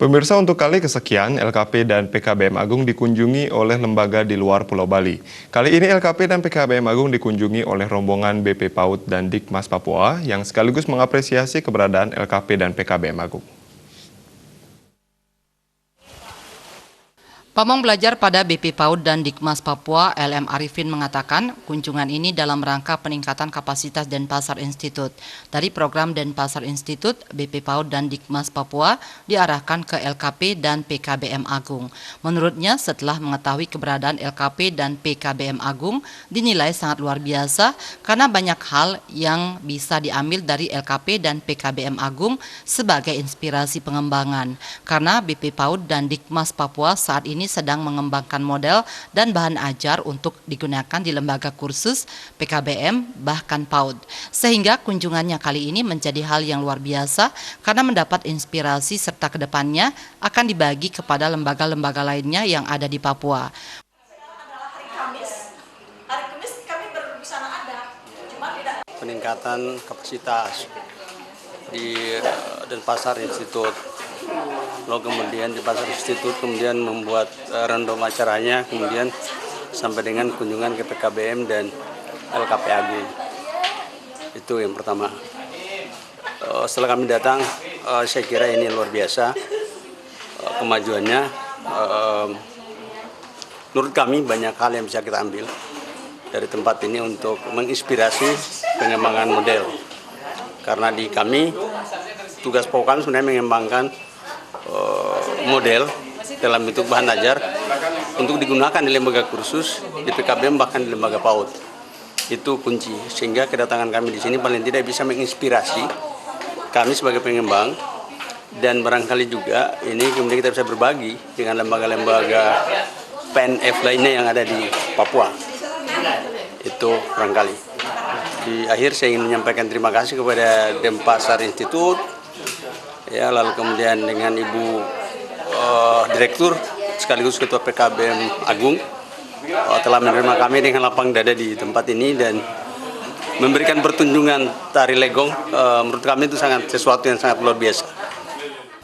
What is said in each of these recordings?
Pemirsa, untuk kali kesekian, LKP dan PKBM Agung dikunjungi oleh lembaga di luar Pulau Bali. Kali ini LKP dan PKBM Agung dikunjungi oleh rombongan BP PAUD dan Dikmas Papua yang sekaligus mengapresiasi keberadaan LKP dan PKBM Agung. Pamong belajar pada BP PAUD dan Dikmas Papua, LM Arifin mengatakan kunjungan ini dalam rangka peningkatan kapasitas Denpasar Institute. Dari program Denpasar Institute, BP PAUD dan Dikmas Papua diarahkan ke LKP dan PKBM Agung. Menurutnya, setelah mengetahui keberadaan LKP dan PKBM Agung, dinilai sangat luar biasa karena banyak hal yang bisa diambil dari LKP dan PKBM Agung sebagai inspirasi pengembangan. Karena BP PAUD dan Dikmas Papua saat ini sedang mengembangkan model dan bahan ajar untuk digunakan di lembaga kursus PKBM bahkan PAUD. Sehingga kunjungannya kali ini menjadi hal yang luar biasa karena mendapat inspirasi serta kedepannya akan dibagi kepada lembaga-lembaga lainnya yang ada di Papua. Peningkatan kapasitas di Denpasar Institute. Lalu kemudian di Pasar Institut kemudian membuat random acaranya, kemudian sampai dengan kunjungan ke PKBM dan LKP Agung. Itu yang pertama. Setelah kami datang, saya kira ini luar biasa kemajuannya. Menurut kami banyak hal yang bisa kita ambil dari tempat ini untuk menginspirasi pengembangan model. Karena di kami, tugas pokok kami sebenarnya mengembangkan model dalam bentuk bahan ajar untuk digunakan di lembaga kursus, di PKBM bahkan di lembaga PAUD. Itu kunci, sehingga kedatangan kami di sini paling tidak bisa menginspirasi kami sebagai pengembang, dan barangkali juga ini kemudian kita bisa berbagi dengan lembaga-lembaga PNF lainnya yang ada di Papua. Itu barangkali. Di akhir saya ingin menyampaikan terima kasih kepada Denpasar Institute, ya, lalu kemudian dengan Ibu Direktur sekaligus Ketua PKBM Agung telah menerima kami dengan lapang dada di tempat ini dan memberikan pertunjukan tari legong. Menurut kami itu sesuatu yang sangat luar biasa.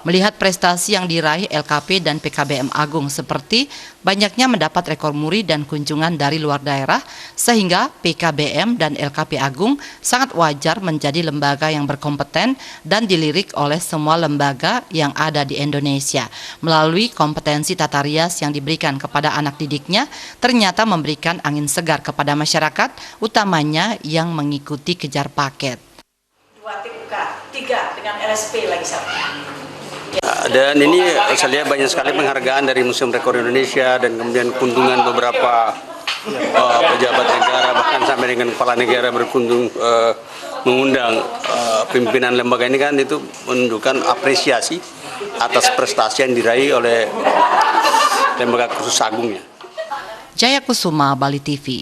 Melihat prestasi yang diraih LKP dan PKBM Agung seperti banyaknya mendapat rekor muri dan kunjungan dari luar daerah, sehingga PKBM dan LKP Agung sangat wajar menjadi lembaga yang berkompeten dan dilirik oleh semua lembaga yang ada di Indonesia. Melalui kompetensi tata rias yang diberikan kepada anak didiknya, ternyata memberikan angin segar kepada masyarakat, utamanya yang mengikuti kejar paket. 2 TUK, 3 dengan LSP lagi satu. Dan ini saya lihat banyak sekali penghargaan dari Museum Rekor Indonesia dan kemudian kunjungan beberapa pejabat negara, bahkan sampai dengan kepala negara berkunjung mengundang pimpinan lembaga ini, kan itu menunjukkan apresiasi atas prestasi yang diraih oleh lembaga kursus agungnya. Jaya Kusuma, Bali TV.